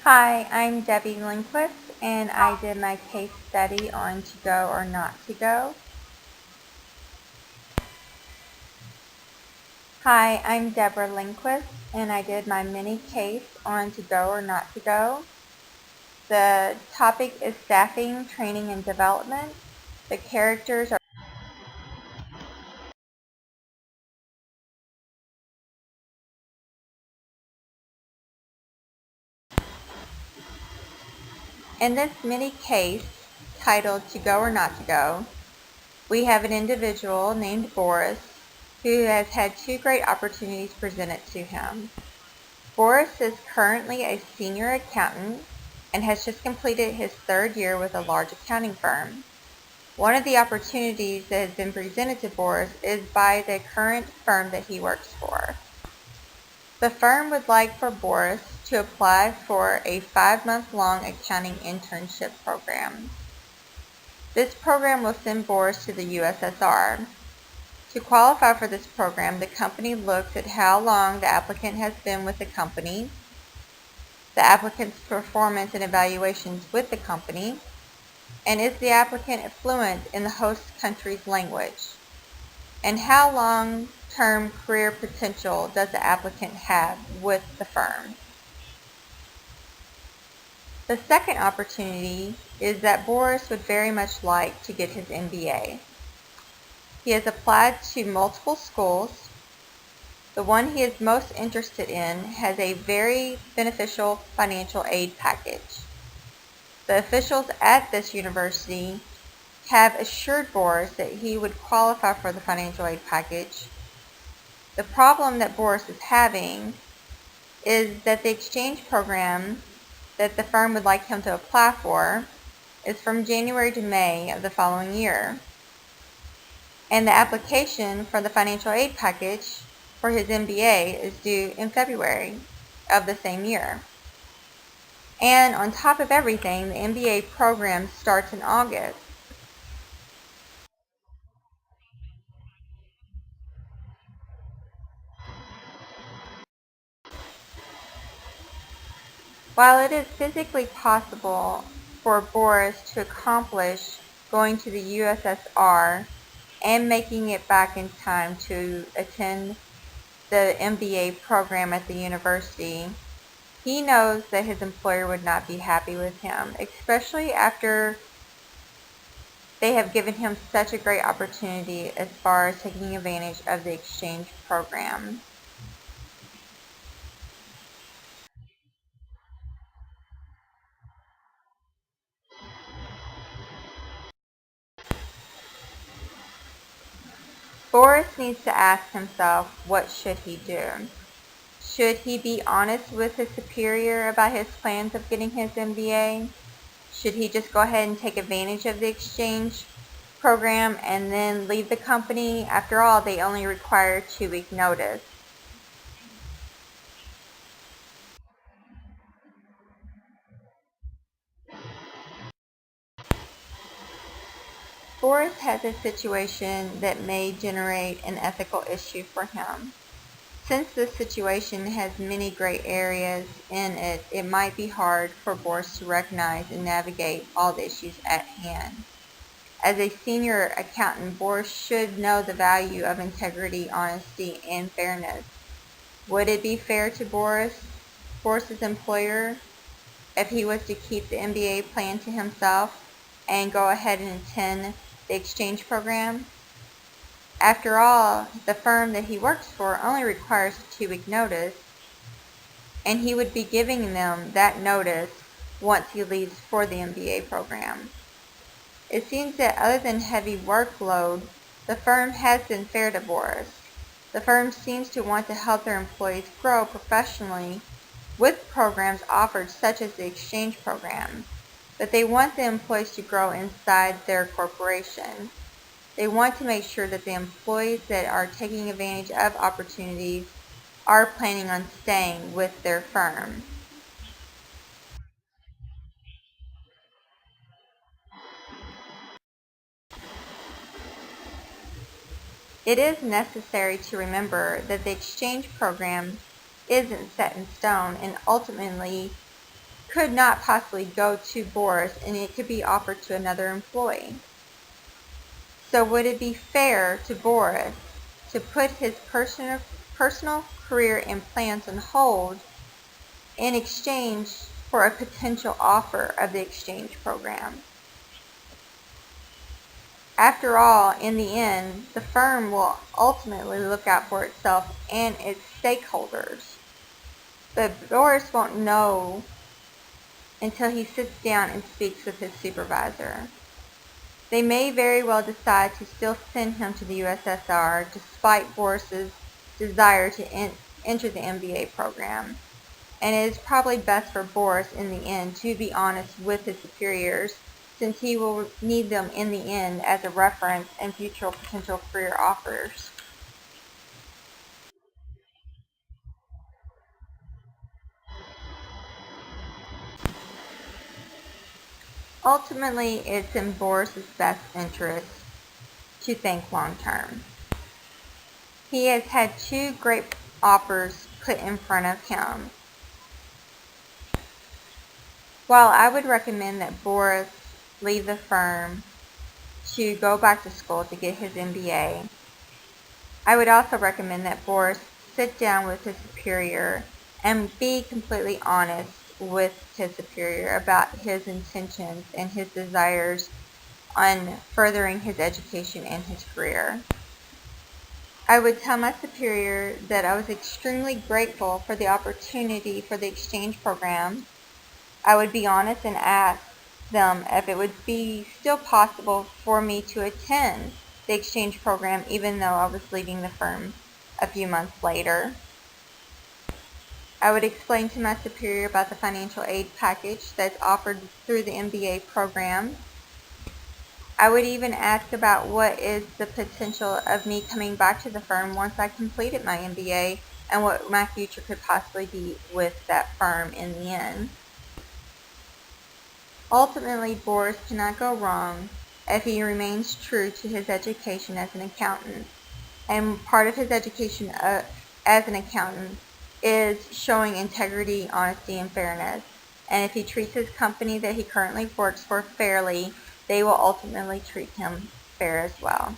Hi, I'm Debbie Lindquist, and I did my case study on to go or not to go. Hi, I'm Deborah Lindquist, and I did my mini case on to go or not to go. The topic is staffing, training, and development. The characters are in this mini case titled To Go or Not to Go. We have an individual named Boris who has had two great opportunities presented to him. Boris is currently a senior accountant and has just completed his third year with a large accounting firm. One of the opportunities that has been presented to Boris is by the current firm that he works for. The firm would like for Boris to apply for a 5-month-long accounting internship program. This program will send Boris to the USSR. To qualify for this program, the company looks at how long the applicant has been with the company, the applicant's performance and evaluations with the company, and is the applicant fluent in the host country's language, and how long-term career potential does the applicant have with the firm. The second opportunity is that Boris would very much like to get his MBA. He has applied to multiple schools. The one he is most interested in has a very beneficial financial aid package. The officials at this university have assured Boris that he would qualify for the financial aid package. The problem that Boris is having is that the exchange program that the firm would like him to apply for is from January to May of the following year, and the application for the financial aid package for his MBA is due in February of the same year. And on top of everything, the MBA program starts in August. While it is physically possible for Boris to accomplish going to the USSR and making it back in time to attend the MBA program at the university, he knows that his employer would not be happy with him, especially after they have given him such a great opportunity as far as taking advantage of the exchange program. Boris needs to ask himself, what should he do? Should he be honest with his superior about his plans of getting his MBA? Should he just go ahead and take advantage of the exchange program and then leave the company? After all, they only require a 2-week notice. Boris has a situation that may generate an ethical issue for him. Since this situation has many gray areas in it, it might be hard for Boris to recognize and navigate all the issues at hand. As a senior accountant, Boris should know the value of integrity, honesty, and fairness. Would it be fair to Boris's employer, if he was to keep the MBA plan to himself and go ahead and attend the exchange program? After all, the firm that he works for only requires a 2-week notice, and he would be giving them that notice once he leaves for the MBA program. It seems that other than heavy workload, the firm has been fair to Boris. The firm seems to want to help their employees grow professionally with programs offered such as the exchange program, but they want the employees to grow inside their corporation. They want to make sure that the employees that are taking advantage of opportunities are planning on staying with their firm. It is necessary to remember that the exchange program isn't set in stone and ultimately could not possibly go to Boris and it could be offered to another employee. So would it be fair to Boris to put his personal career and plans on hold in exchange for a potential offer of the exchange program? After all, in the end, the firm will ultimately look out for itself and its stakeholders. But Boris won't know until he sits down and speaks with his supervisor. They may very well decide to still send him to the USSR despite Boris's desire to enter the MBA program. And it is probably best for Boris in the end to be honest with his superiors, since he will need them in the end as a reference and future potential career offers. Ultimately, it's in Boris's best interest to think long term. He has had two great offers put in front of him. While I would recommend that Boris leave the firm to go back to school to get his MBA, I would also recommend that Boris sit down with his superior and be completely honest with his superior about his intentions and his desires on furthering his education and his career. I would tell my superior that I was extremely grateful for the opportunity for the exchange program. I would be honest and ask them if it would be still possible for me to attend the exchange program even though I was leaving the firm a few months later. I would explain to my superior about the financial aid package that's offered through the MBA program. I would even ask about what is the potential of me coming back to the firm once I completed my MBA and what my future could possibly be with that firm in the end. Ultimately, Boris cannot go wrong if he remains true to his education as an accountant. And part of his education as an accountant is showing integrity, honesty, and fairness. And if he treats his company that he currently works for fairly, they will ultimately treat him fair as well.